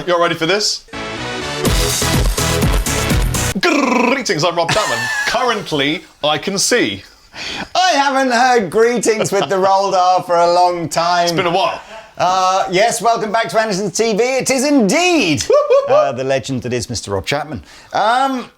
You're ready for this? Greetings, I'm Rob Chapman. Currently, I can see. I haven't heard greetings with the rolled R for a long time. It's been a while. Yes, welcome back to Andertons TV. It is indeed the legend that is Mr. Rob Chapman.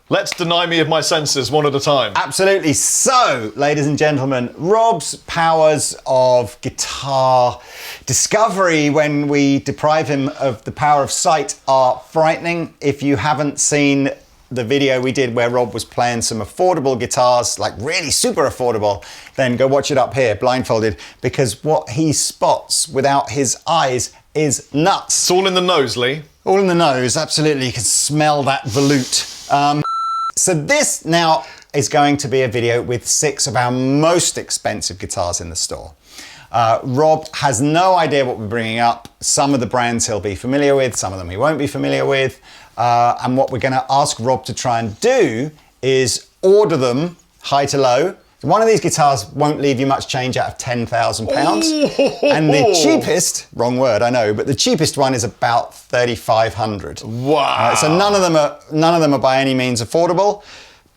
Let's deny me of my senses one at a time. Absolutely. So, ladies and gentlemen, Rob's powers of guitar discovery when we deprive him of the power of sight are frightening. If you haven't seen the video we did where Rob was playing some affordable guitars, like really super affordable, then go watch it up here, blindfolded, because what he spots without his eyes is nuts. It's all in the nose, Lee. All in the nose, absolutely. You can smell that volute. So this now is going to be a video with 6 of our most expensive guitars in the store. Rob has no idea what we're bringing up. Some of the brands he'll be familiar with, some of them he won't be familiar with. And what we're going to ask Rob to try and do is order them high to low. One of these guitars won't leave you much change out of £10,000. And the cheapest, wrong word, I know, but the cheapest one is about $3,500. Wow. So none of them are by any means affordable,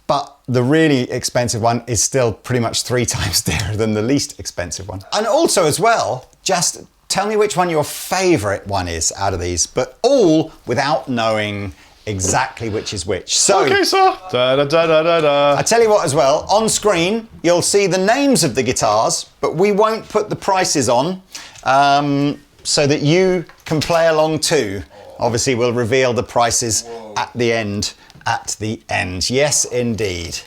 but the really expensive one is still pretty much 3 times dearer than the least expensive one. And also as well, just tell me which one your favorite one is out of these, but all without knowing exactly which is which. So, Okay, sir. Da, da, da, da, da, da. I tell you what as well, on screen, you'll see the names of the guitars, but we won't put the prices on so that you can play along too. Obviously, we'll reveal the prices at the end. Yes, indeed.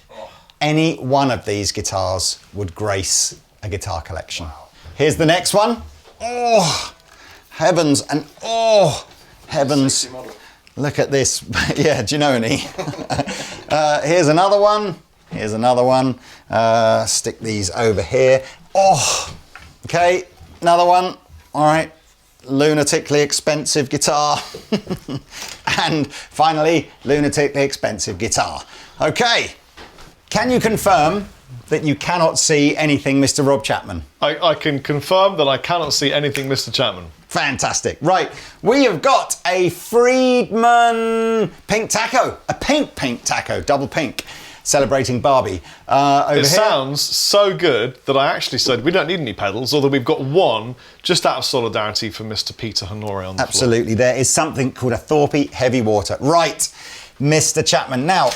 Any one of these guitars would grace a guitar collection. Here's the next one. Oh, heavens and oh, heavens. Look at this. Yeah, do you know any? Here's another one. Here's another one. Stick these over here. Oh, okay, another one. All right, lunatically expensive guitar. And finally, lunatically expensive guitar. Okay, can you confirm that you cannot see anything Mr. Rob Chapman? I can confirm that I cannot see anything Mr. Chapman. Fantastic. Right, we have got a Friedman pink taco, a pink taco, double pink, celebrating Barbie. Over It sounds so good that I actually said we don't need any pedals, although we've got one just out of solidarity for Mr. Peter Honore on the floor. Absolutely, there is something called a Thorpe Heavy Water. Right, Mr. Chapman. Now,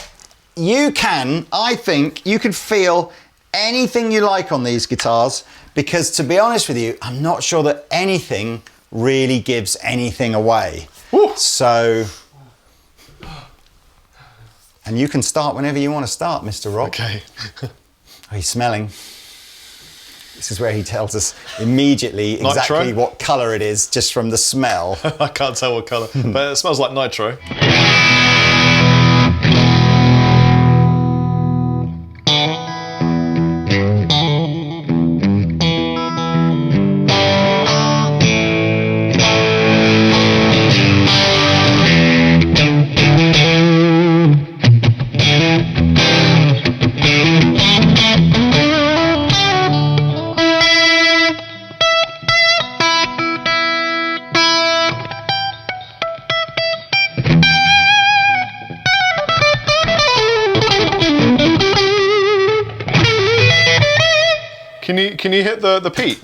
I think you could feel anything you like on these guitars, because to be honest with you, I'm not sure that anything really gives anything away. Ooh. So, and you can start whenever you want to start, Mr. Rob. Okay. Oh, he's smelling. This is where he tells us immediately exactly Nitro? what colour it is, just from the smell. I can't tell what colour, but it smells like nitro. Can you hit the Pete?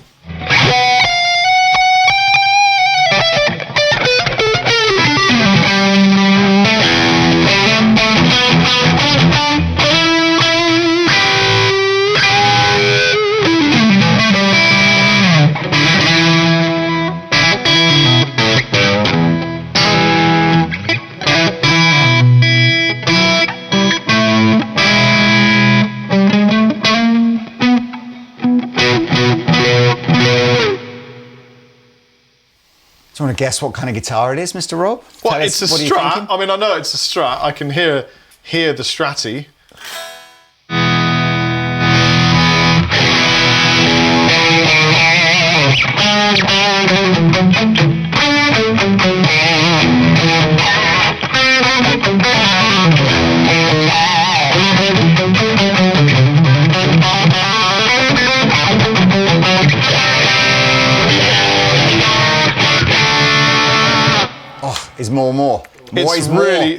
Do you want to guess what kind of guitar it is, Mr. Rob? Well, it's a Strat. I mean, I know it's a Strat. I can hear the Stratty. Is is more. It's really.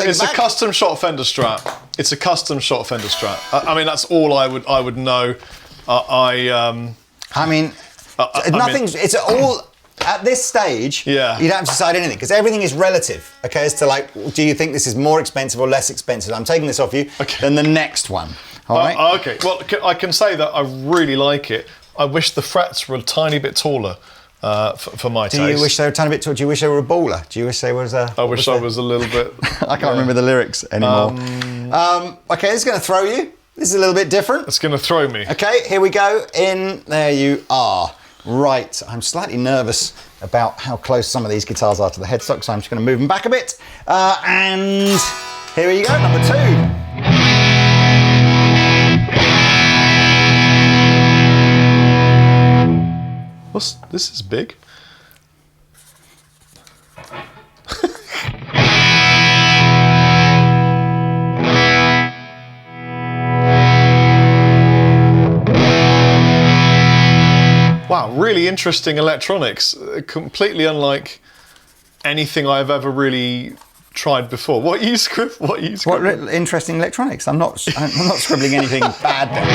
It's a custom shot Fender Strat. It's a custom shot Fender Strat. I mean, that's all I would know. It's all at this stage. Yeah. You don't have to decide anything because everything is relative. Okay, as to like, do you think this is more expensive or less expensive? I'm taking this off you. Okay. Than the next one. All right. Okay. Well, I can say that I really like it. I wish the frets were a tiny bit taller. For my taste. Do you wish they were a tiny bit taller? Do you wish they were a baller? Do you wish they was a... I wish I was a little bit... I can't remember the lyrics anymore. Okay, this is going to throw you. This is a little bit different. It's going to throw me. Okay, here we go. There you are. Right, I'm slightly nervous about how close some of these guitars are to the headstock, so I'm just going to move them back a bit. And here you go, number 2. This is big. Wow, really interesting electronics. Completely unlike anything I've ever really tried before. What interesting electronics? I'm not scribbling anything bad there.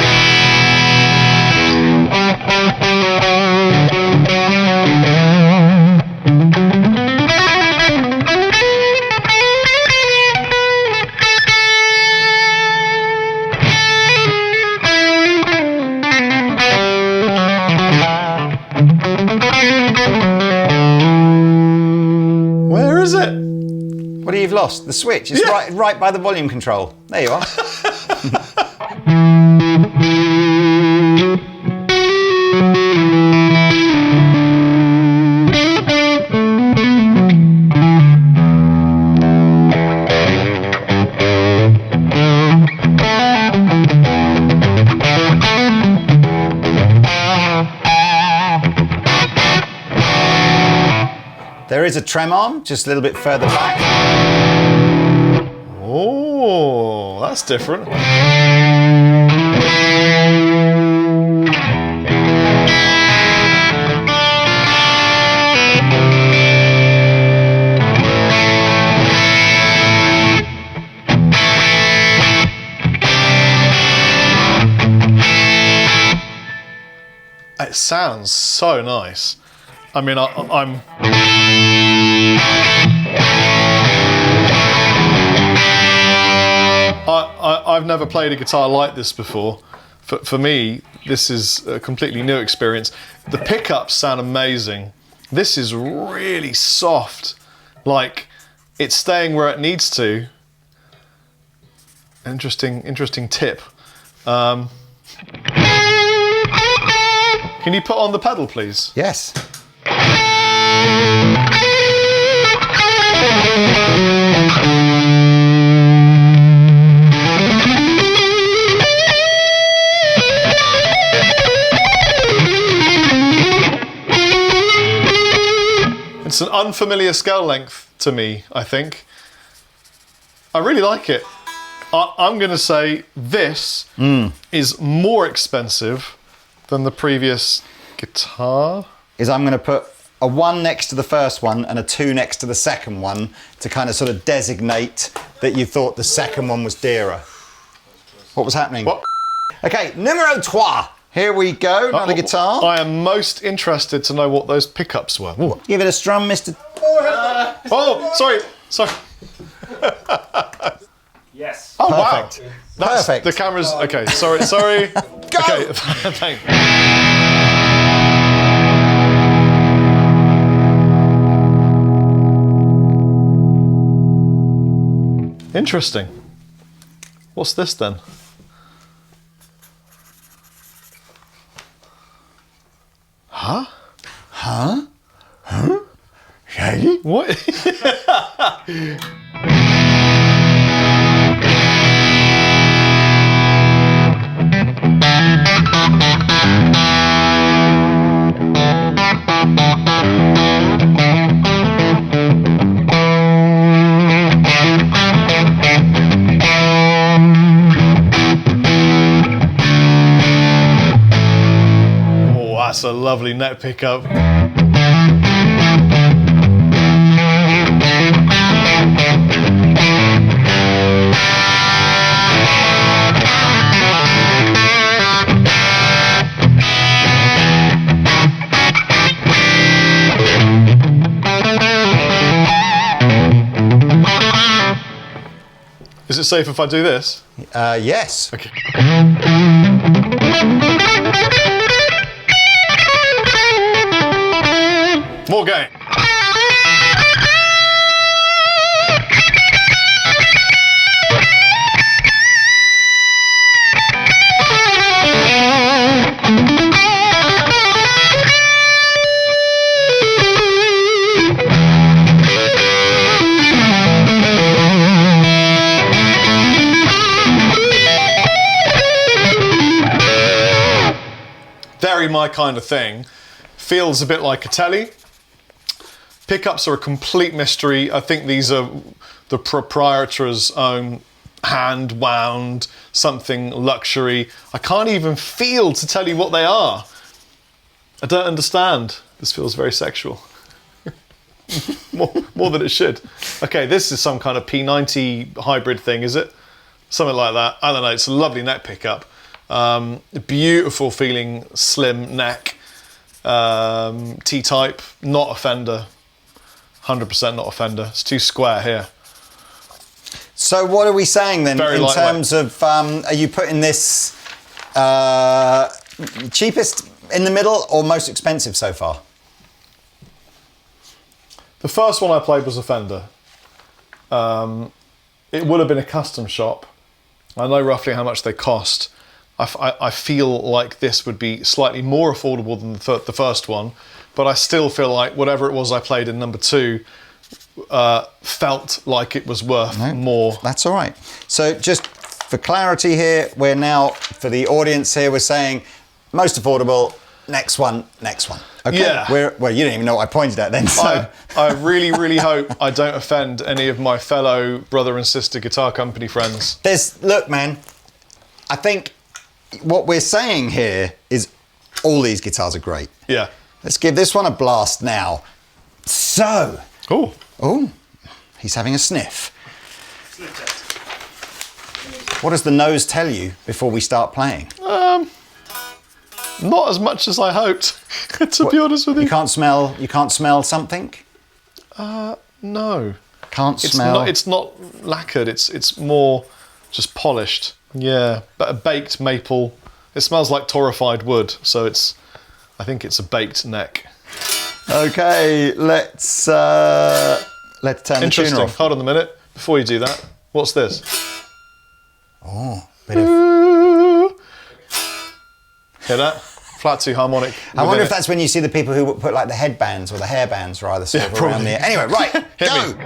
Where is it? What do you've lost? The switch. It's right by the volume control. There you are. There is a trem arm, just a little bit further back. Oh, that's different. It sounds so nice. I mean, I've never played a guitar like this before. For me, this is a completely new experience. The pickups sound amazing. This is really soft. Like, it's staying where it needs to. Interesting tip. Can you put on the pedal, please? Yes. It's an unfamiliar scale length to me, I think. I really like it. I'm going to say this is more expensive than the previous guitar. I'm going to put a 1 next to the first one and a 2 next to the second one to kind of sort of designate that you thought the second one was dearer. What was happening? What? Okay, numero 3. Here we go, another guitar. I am most interested to know what those pickups were. Ooh. Give it a strum, Mr. Oh, sorry. Yes. Oh, perfect. Wow. That's, perfect. The camera's... Okay, sorry. Go! Okay, thanks. Interesting. What's this then? Huh? Huh? Huh? Shaggy? What? That's a lovely neck pickup. Is it safe if I do this? Yes. Okay. More gain. Very my kind of thing. Feels a bit like a telly. Pickups are a complete mystery. I think these are the proprietor's own hand-wound, something luxury. I can't even feel to tell you what they are. I don't understand. This feels very sexual. more than it should. Okay, this is some kind of P90 hybrid thing, is it? Something like that. I don't know, it's a lovely neck pickup. Beautiful feeling slim neck, T-type, not a Fender, 100% not a Fender. It's too square here. So what are we saying then Very in lightweight. terms of, are you putting this cheapest in the middle or most expensive so far? The first one I played was a Fender. It would have been a custom shop. I know roughly how much they cost. I feel like this would be slightly more affordable than the first one, but I still feel like whatever it was I played in number 2 felt like it was worth more. That's all right. So just for clarity here, we're now, for the audience here, we're saying most affordable, next one. Okay. Yeah. Well, you didn't even know what I pointed at then. So. I really, really hope I don't offend any of my fellow brother and sister guitar company friends. Look, man, I think what we're saying here is all these guitars are great. Yeah. Let's give this one a blast now. So. Oh, he's having a sniff. What does the nose tell you before we start playing? Not as much as I hoped, to be honest with you. You can't smell something? No. Can't smell. It's not lacquered. It's more just polished. Yeah, but a baked maple. It smells like torrefied wood, so I think it's a baked neck. Okay, let's turn the tuner Interesting. off. Hold on a minute. Before you do that, what's this? Oh, bit of. Hear that? Flat 2 harmonic. I wonder if that's when you see the people who put like the headbands or the hairbands rather sort of around there. Anyway, right, go.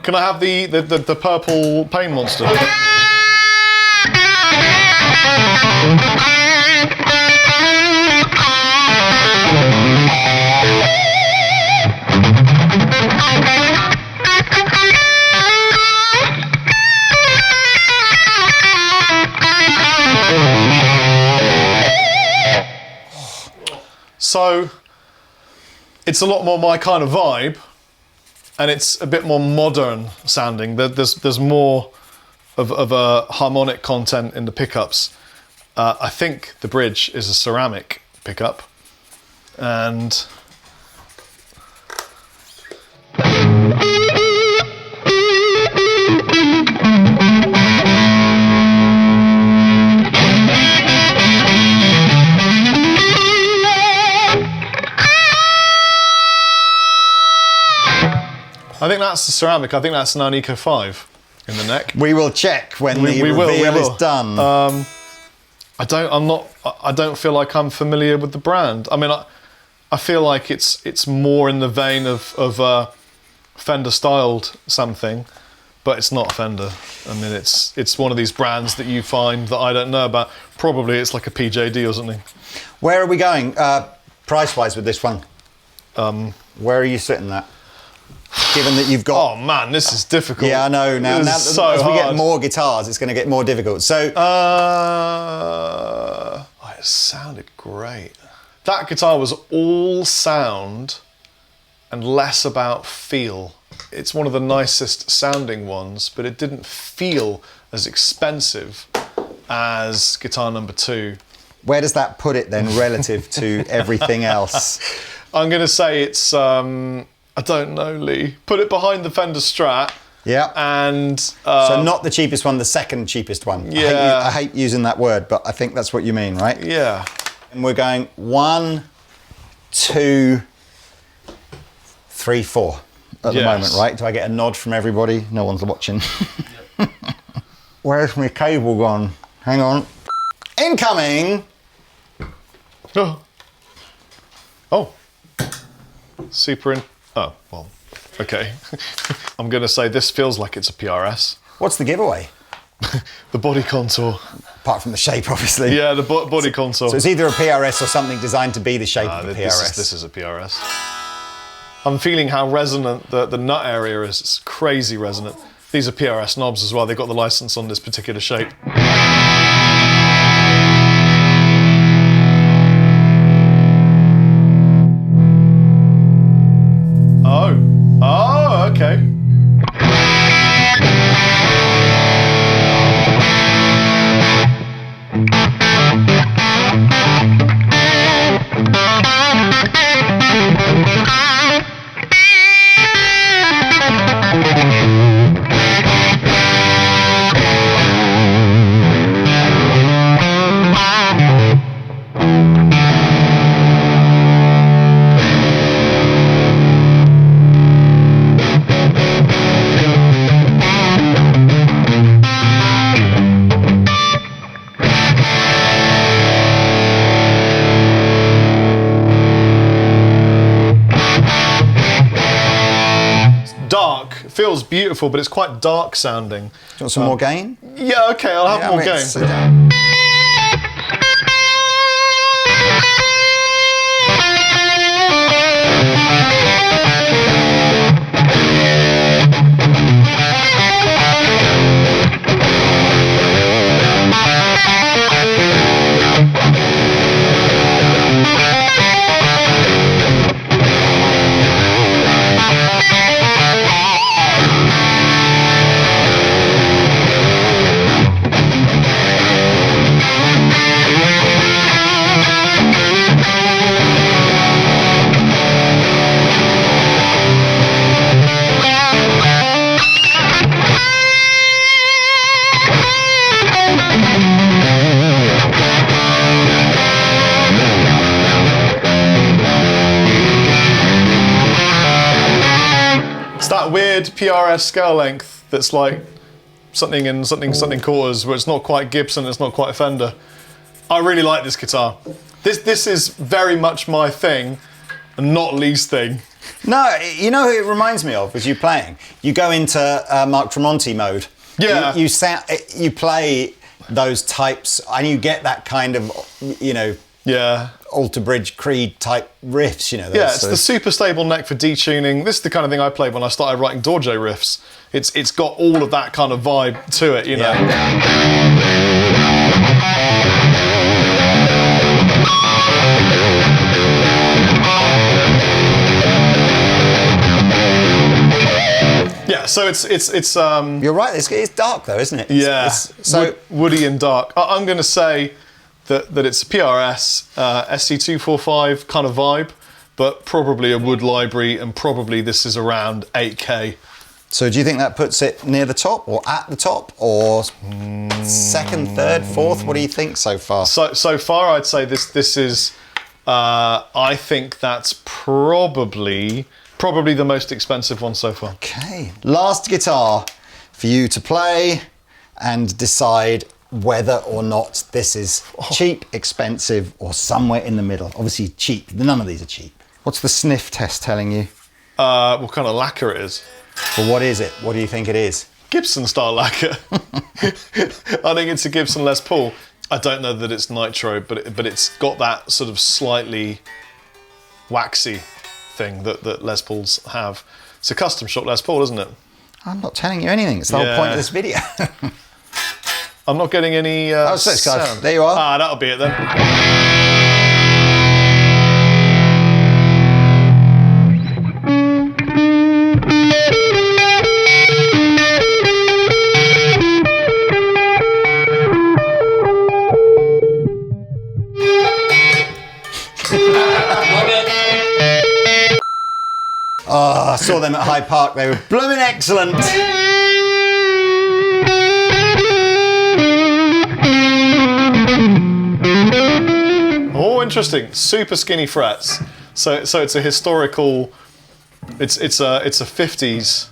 Can I have the purple pain monster? So it's a lot more my kind of vibe. And it's a bit more modern sounding. There's more of a harmonic content in the pickups. I think the bridge is a ceramic pickup, and I think that's the ceramic. I think that's an Eco 5 in the neck. We will check when the reveal is done. I don't feel like I'm familiar with the brand. I mean, I feel like it's more in the vein of Fender styled something, but it's not Fender. I mean, it's one of these brands that you find that I don't know about. Probably it's like a PJD or something. Where are we going price-wise with this one? Where are you sitting at? Given that you've got... Oh man, this is difficult. Yeah, I know. Now as we get more guitars, it's going to get more difficult. So... it sounded great. That guitar was all sound and less about feel. It's one of the nicest sounding ones, but it didn't feel as expensive as guitar number 2. Where does that put it then relative to everything else? I'm going to say it's... I don't know, Lee. Put it behind the Fender Strat. Yeah. And... so not the cheapest one, the second cheapest one. Yeah. I hate using that word, but I think that's what you mean, right? Yeah. And we're going 1, 2, 3, 4 at the moment, right? Do I get a nod from everybody? No one's watching. Yep. Where's my cable gone? Hang on. Incoming! Oh. Super in... Oh, well, okay. I'm going to say this feels like it's a PRS. What's the giveaway? The body contour. Apart from the shape, obviously. Yeah, the body contour. So it's either a PRS or something designed to be the shape of a PRS. This is a PRS. I'm feeling how resonant the nut area is. It's crazy resonant. These are PRS knobs as well. They've got the license on this particular shape. Oh, okay. Feels beautiful, but it's quite dark sounding. Do you want some more gain? Yeah, okay, I'll have more gain. That weird PRS scale length that's like something in something quarters, where it's not quite GIbson, it's not quite Fender. I really like this guitar. This is very much my thing and not Lee's thing. No, you know who it reminds me of as you playing? You go into Mark Tremonti mode. Yeah. You play those types and you get that kind of, you know, Alter Bridge Creed type riffs, you know. It's the super stable neck for detuning. This is the kind of thing I played when I started writing Dorje riffs. It's got all of that kind of vibe to it, you know. Yeah, so it's You're right. It's dark though, isn't it? So woody and dark. I'm going to say that it's a PRS SC245 kind of vibe, but probably a wood library, and probably this is around 8K. So do you think that puts it near the top, or at the top, or second, third, fourth? What do you think so far? So far, I'd say this is. I think that's probably Probably the most expensive one so far. Okay, last guitar for you to play and decide whether or not this is cheap, expensive, or somewhere in the middle. Obviously cheap, none of these are cheap. What's the sniff test telling you? What kind of lacquer it is. Well, what is it? What do you think it is? Gibson style lacquer. I think it's a Gibson Les Paul. I don't know that it's nitro, but it's got that sort of slightly waxy thing that Les Pauls have. It's a custom shop Les Paul, isn't it? I'm not telling you anything. It's the whole point of this video. I'm not getting any sound. There you are. Ah, that'll be it then. Oh, I saw them at Hyde Park. They were blooming excellent. Oh, interesting. Super skinny frets. So it's a historical. It's a 50s.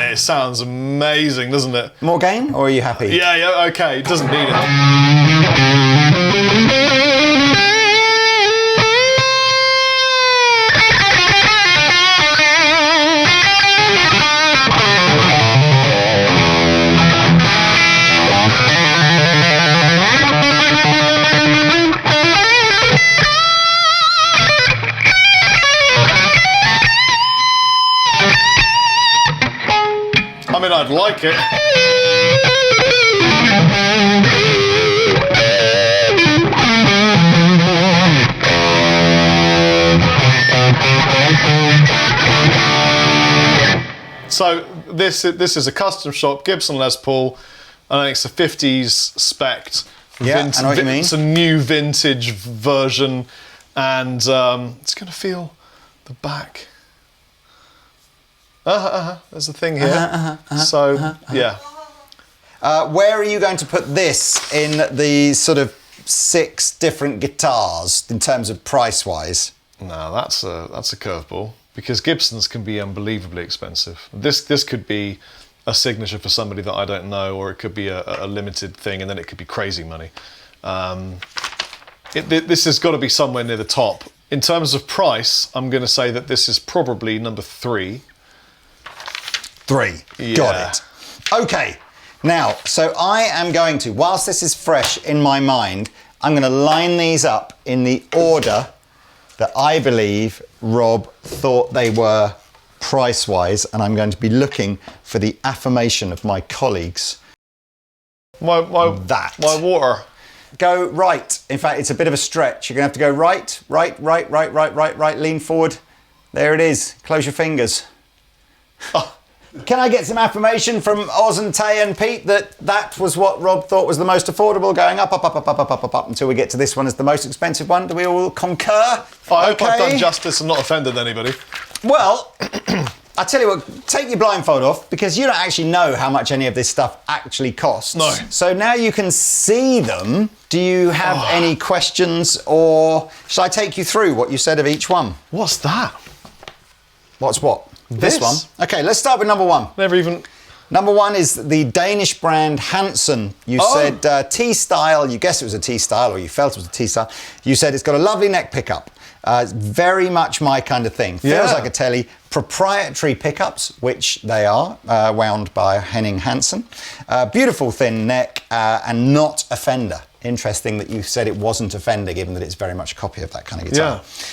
It sounds amazing, doesn't it? More gain, or are you happy? Yeah, okay. It doesn't need it. I mean, I'd like it. So this is a custom shop, Gibson Les Paul, and I think it's a 50s spec'd. Yeah, I know what you mean. It's a new vintage version, and it's going to feel the back. There's a thing here. Yeah. Where are you going to put this in the sort of 6 different guitars in terms of price-wise? No, that's a curveball, because Gibsons can be unbelievably expensive. This could be a signature for somebody that I don't know, or it could be a limited thing, and then it could be crazy money. This has got to be somewhere near the top. In terms of price, I'm going to say that this is probably number 3. 3. Yeah. Got it. Okay. Now, so I am going to, whilst this is fresh in my mind, I'm going to line these up in the order that I believe Rob thought they were price-wise, and I'm going to be looking for the affirmation of my colleagues. My water. Go right. In fact, it's a bit of a stretch. You're going to have to go right, right, lean forward. There it is. Close your fingers. Oh. Can I get some affirmation from Oz and Tay and Pete that was what Rob thought was the most affordable, going up until we get to this one as the most expensive one? Do we all concur? I hope I've done justice and not offended anybody. Well, I tell you what, take your blindfold off, because you don't actually know how much any of this stuff actually costs. No. So now you can see them. Do you have any questions, or shall I take you through what you said of each one? What's that? What's what? This one? Okay, let's start with number 1. Never even... Number 1 is the Danish brand Hansen. You said T-style, you guessed it was a T-style, or you felt it was a T-style. You said it's got a lovely neck pickup. It's very much my kind of thing. Feels like a telly. Proprietary pickups, which they are, wound by Henning Hansen. Beautiful thin neck, and not a Fender. Interesting that you said it wasn't a Fender, given that it's very much a copy of that kind of guitar. Yeah.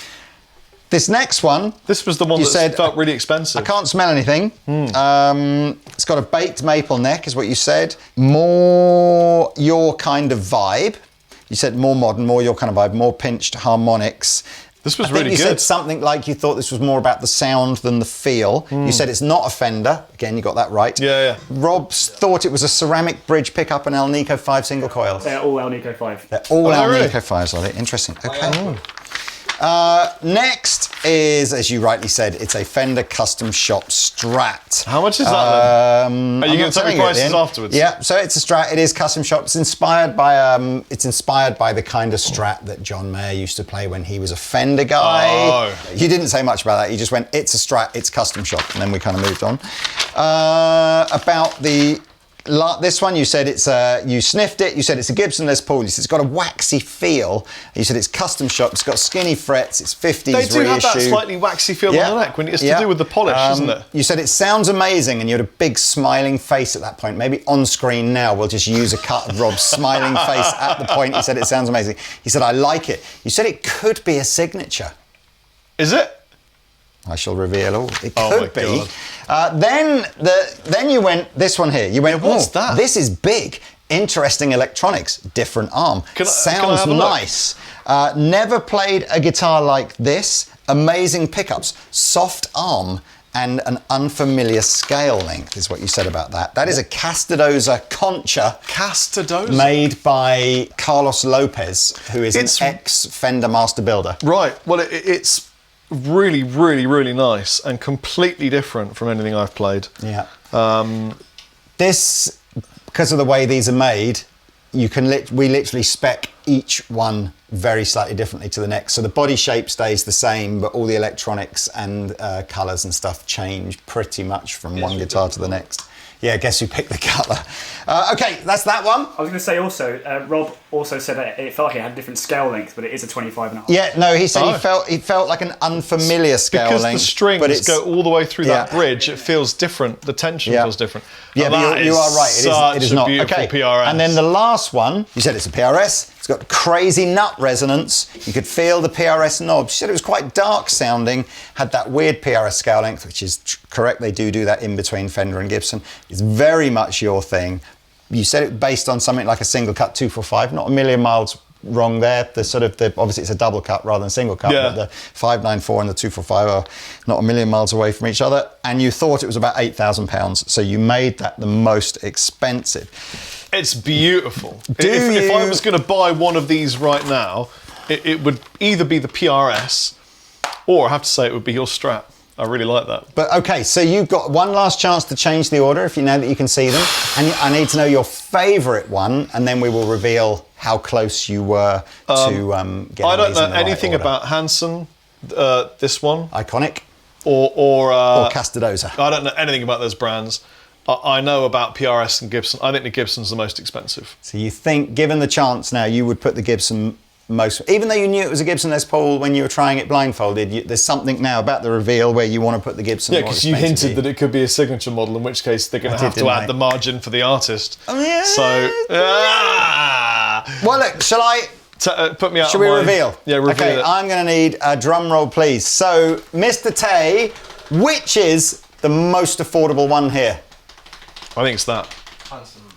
This next one... This was the one that felt really expensive. I can't smell anything. It's got a baked maple neck, is what you said. More your kind of vibe. You said more modern, more your kind of vibe, more pinched harmonics. This was I think really you good. said something like you thought this was more about the sound than the feel. You said it's not a Fender. Again, you got that right. Yeah. Rob thought it was a ceramic bridge pickup and Alnico 5 single coils. They're all Alnico 5. They're all they Alnico really? 5s, are they? Interesting. Okay. Next is, as you rightly said, it's a Fender Custom Shop Strat. How much is that then? Are you going to tell me prices afterwards? Yeah, so it's a Strat. It is Custom Shop. It's inspired by the kind of Strat that John Mayer used to play when he was a Fender guy. Oh. You didn't say much about that. You just went, it's a Strat, it's Custom Shop, and then we kind of moved on. About this one, you said you sniffed it, you said it's a Gibson Les Paul, you said it's got a waxy feel, you said it's Custom Shop, it's got skinny frets, it's 50s They do have that reissue. slightly waxy feel on the neck when it's to do with the polish, isn't it? You said it sounds amazing, and you had a big smiling face at that point. Maybe on screen now we'll just use a cut of Rob's smiling face at the point he said it sounds amazing. He said, I like it. You said it could be a signature. Is it? I shall reveal all. It Oh could my be. God. Then you went, this one here. You went, what's "Oh, that? This is big. Interesting electronics. Different arm. Can I Sounds have a look? nice. Never played a guitar like this. Amazing pickups. Soft arm. And an unfamiliar scale length is what you said about that. That is a Castedosa Concha. Castedosa. Made by Carlos Lopez, who is It's- an ex-Fender master builder. Right. Well, it's really, really, really nice and completely different from anything I've played. Yeah. This, because of the way these are made, we literally spec each one very slightly differently to the next. So the body shape stays the same, but all the electronics and colours and stuff change pretty much from one guitar to the next. Yeah, guess who picked the colour? Okay, that's that one. I was going to say also, Rob also said that it felt like it had a different scale length, but it is a 25.5. Yeah, no, he said Oh. he felt like an unfamiliar scale Because length. the strings go all the way through that Yeah. bridge, it feels different. The tension Yeah. feels different. Yeah, And but that you are right. Such It is a not. beautiful Okay. PRS. And then the last one, you said it's a PRS. It's got crazy nut resonance. You could feel the PRS knobs. You said it was quite dark sounding. Had that weird PRS scale length, which is correct. They do that in between Fender and Gibson. It's very much your thing. You said it based on something like a single cut 245. Not a million miles wrong there. Obviously it's a double cut rather than single cut, Yeah. but the 594 and the 245 are not a million miles away from each other. And you thought it was about £8,000, so you made that the most expensive. It's beautiful. If I was going to buy one of these right now, it would either be the PRS, or I have to say it would be your Strat. I really like that. But okay, so you've got one last chance to change the order if you know that you can see them. And I need to know your favourite one, and then we will reveal how close you were to getting I don't these know in the right anything order. about Hansen, this one, Iconic or Castedosa. I don't know anything about those brands. I know about PRS and Gibson. I think the Gibson's the most expensive. So you think, given the chance now, you would put the Gibson most, even though you knew it was a Gibson Les Paul when you were trying it blindfolded, there's something now about the reveal where you want to put the Gibson. Yeah, more because you expensively. hinted that it could be a signature model, in which case they're going to have to didn't add I? the margin for the artist. Oh, yeah. So, Well, look, shall I? put me out. Should we of my- reveal? Yeah, reveal Okay, it. I'm going to need a drum roll, please. So, Mr. Tay, which is the most affordable one here? I think it's that.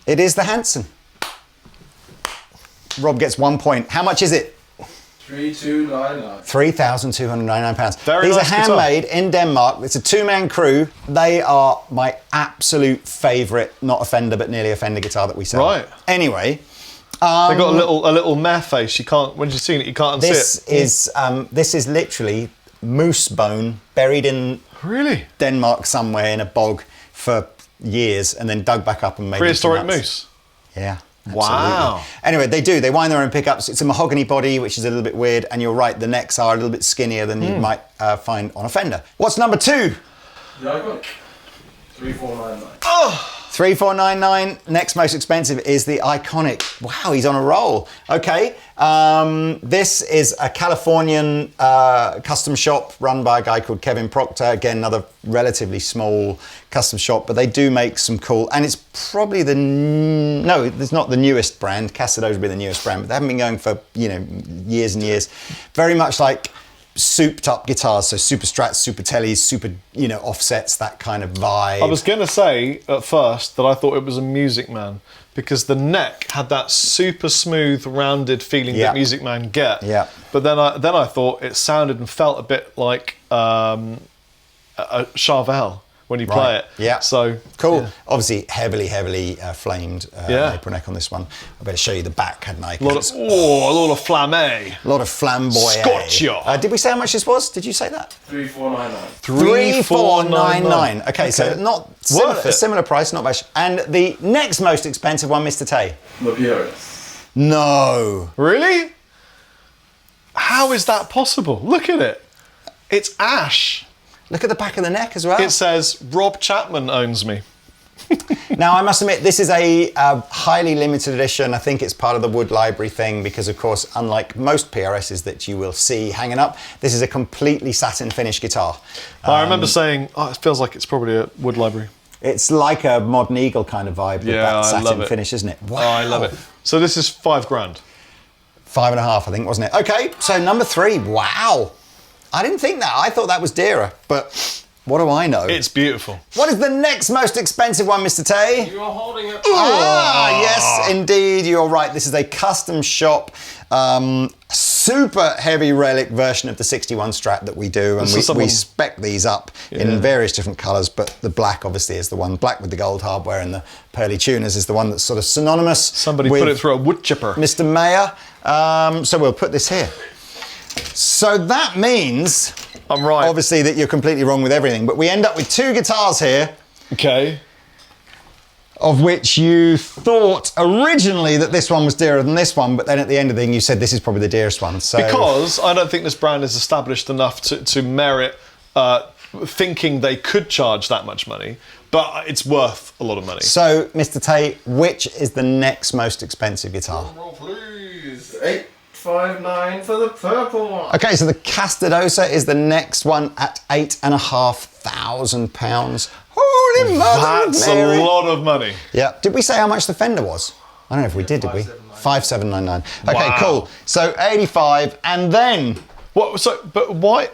It is the Hansen. Rob gets 1 point. How much is it? £3,299. £3,299. Very These nice are guitar. handmade in Denmark. It's a two-man crew. They are my absolute favourite, not a Fender, but nearly a Fender guitar that we sell. Right. Anyway, They got a little mare face. You can't, when you've seen it, you can't unsee this is literally moose bone buried in Really? Denmark somewhere in a bog for years, and then dug back up and made Prehistoric into nuts. moose. Yeah. Wow. Absolutely. Anyway, they wind their own pickups. It's a mahogany body, which is a little bit weird, and you're right, the necks are a little bit skinnier than you might find on a Fender. What's number 2? The Iconic. 3499. 3499. Next most expensive is the Iconic. Wow, he's on a roll. Okay, this is a Californian custom shop run by a guy called Kevin Proctor. Again, another relatively small custom shop, but they do make some cool, and it's probably no, it's not the newest brand. Castedosa would be the newest brand, but they haven't been going for, years and years. Very much like souped up guitars, so super strats, super tellies, super, offsets, that kind of vibe. I was going to say at first that I thought it was a Music Man, because the neck had that super smooth, rounded feeling that Music Man get. Yeah. But then I thought it sounded and felt a bit like a Charvel when you play it. Yeah. So cool. yeah. Obviously, heavily flamed maple neck on this one. I better show you the back, hadn't I? A lot of flamme. A lot of flamboyant. Scotcha. Did we say how much this was? Did you say that? 3499. 3499. Okay, so not Worth a it. similar price, not bad. And the next most expensive one, Mr. Tay. The Purist. No. Really? How is that possible? Look at it. It's ash. Look at the back of the neck as well. It says, Rob Chapman owns me. Now, I must admit, this is a highly limited edition. I think it's part of the Wood Library thing because, of course, unlike most PRSs that you will see hanging up, this is a completely satin finish guitar. I remember saying, it feels like it's probably a Wood Library. It's like a Modern Eagle kind of vibe with that I love satin it. finish, isn't it? Wow. Oh, I love it. So this is $5,000. 5.5, I think, wasn't it? Okay, so number 3. Wow. I didn't think that. I thought that was dearer, but what do I know? It's beautiful. What is the next most expensive one, Mr. Tay? You are holding it. Yes, indeed, you're right. This is a custom shop, super heavy relic version of the 61 Strat that we do, and we spec these up in various different colours, but the black obviously is the one. Black with the gold hardware and the pearly tuners is the one that's sort of synonymous. Somebody with put it through a wood chipper. Mr. Mayer. So we'll put this here. So that means, I'm right. obviously, that you're completely wrong with everything, but we end up with 2 guitars here, Okay. of which you thought originally that this one was dearer than this one, but then at the end of the thing you said this is probably the dearest one. So Because I don't think this brand is established enough to merit thinking they could charge that much money, but it's worth a lot of money. So, Mr. Tay, which is the next most expensive guitar? Roll, please. 859 for the purple one. Okay, so the Castedosa is the next one at £8,500. Holy mother That's of Mary. a lot of money. Yeah. Did we say how much the Fender was? I don't know if we did we? 5799. Okay, Wow. cool. So 85, and then What? So, but why?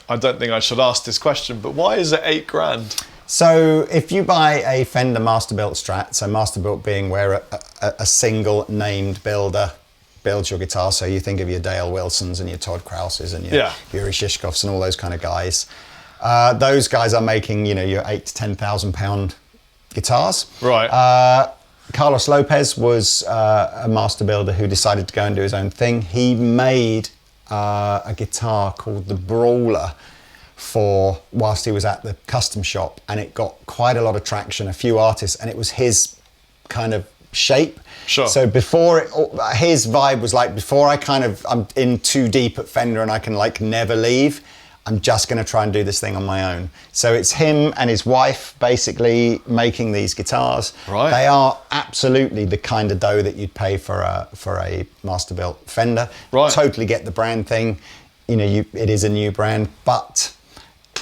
I don't think I should ask this question, but why is it $8,000? so if you buy a Fender Masterbuilt Strat, so Masterbuilt being where a single named builder builds your guitar, so you think of your Dale Wilsons and your Todd Krauses and your Yuri Shishkovs and all those kind of guys. Those guys are making, your £8,000 to £10,000 guitars. Right. Carlos Lopez was a master builder who decided to go and do his own thing. He made a guitar called the Brawler whilst he was at the custom shop, and it got quite a lot of traction, a few artists, and it was his kind of shape. Sure. So his vibe was like, before I'm in too deep at Fender and I can never leave, I'm just going to try and do this thing on my own. So it's him and his wife basically making these guitars. Right. They are absolutely the kind of dough that you'd pay for a Masterbuilt Fender. Right. Totally get the brand thing. It is a new brand, but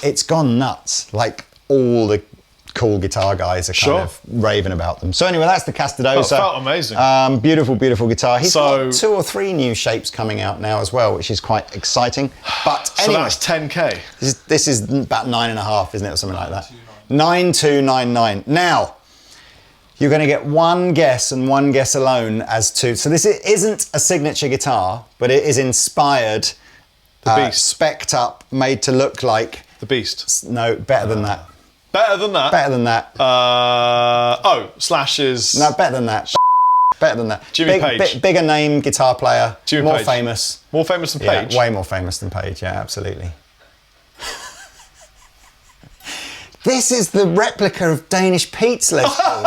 it's gone nuts. Like, all the cool guitar guys are kind of raving about them. So anyway, that's the Castedosa. Oh, felt amazing. Beautiful, beautiful guitar. He's got 2 or 3 new shapes coming out now as well, which is quite exciting. But anyway, So that's $10K. this is about 9.5, isn't it, or something like that? 9299. Now, you're going to get one guess and one guess alone as to. So this isn't a signature guitar, but it is inspired, Beast. spec'd up, made to look like. The Beast. No, better than that. Better than that? Better than that. Slash is... No, better than that. Better than that. Jimmy Page. Bigger name guitar player. Jimmy more Page. famous. More famous than Page? Yeah, way more famous than Page. Yeah, absolutely. This is the replica of Danish Pete's Les Paul.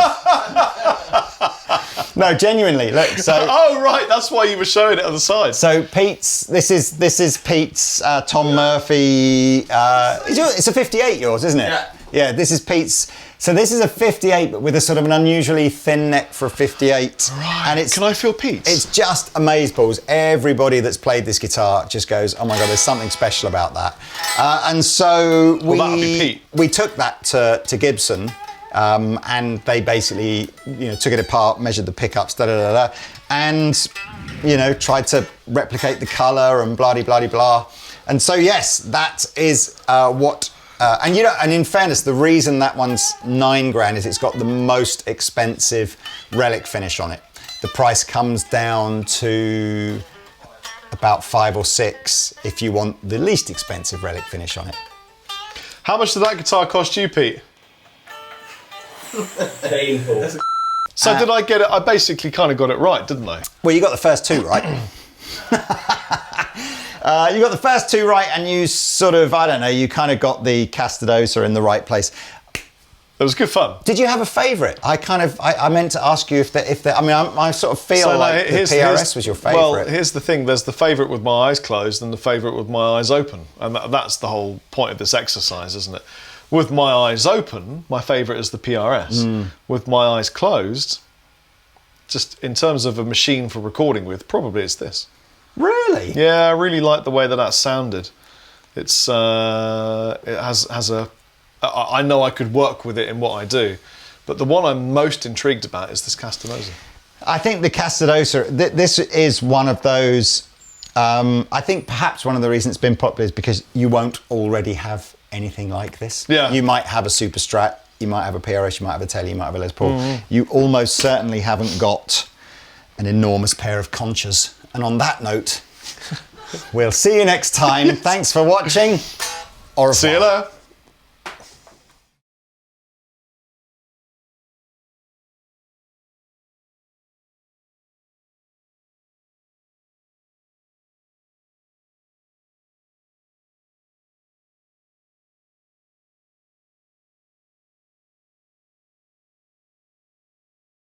No, genuinely. Look. So. Oh right, that's why you were showing it on the side. So Pete's. This is Pete's. Tom Murphy. It's a 58. Yours, isn't it? Yeah. Yeah. This is Pete's. So this is a 58, but with a sort of an unusually thin neck for a 58. Right. And Can I feel Pete's? It's just amazeballs. Everybody that's played this guitar just goes, "Oh my god, there's something special about that." And so that'll be Pete. we took that to GIbson, and they basically took it apart, measured the pickups, and tried to replicate the colour and blah blah blah blah. And so yes, that is what And in fairness, the reason that one's £9,000 is it's got the most expensive relic finish on it. The price comes down to about 5 or 6 if you want the least expensive relic finish on it. How much did that guitar cost you, Pete? Painful. So did I get it? I basically kind of got it right, didn't I? Well, you got the first 2 right. You got the first 2 right, and you sort of, I don't know, you kind of got the Castedosa in the right place. It was good fun. Did you have a favourite? I meant to ask you if I mean, I sort of feel like the PRS was your favourite. Well, here's the thing. There's the favourite with my eyes closed and the favourite with my eyes open. And that's the whole point of this exercise, isn't it? With my eyes open, my favourite is the PRS. With my eyes closed, just in terms of a machine for recording with, probably it's this. Really? Yeah, I really like the way that sounded. It's it has a. I know I could work with it in what I do, but the one I'm most intrigued about is this Castedosa. I think the Castedosa, this is one of those, I think perhaps one of the reasons it's been popular is because you won't already have anything like this. Yeah. You might have a Super Strat, you might have a PRS, you might have a Tele, you might have a Les Paul. You almost certainly haven't got an enormous pair of conchas. And on that note, we'll see you next time. Thanks for watching. Au revoir. See you later.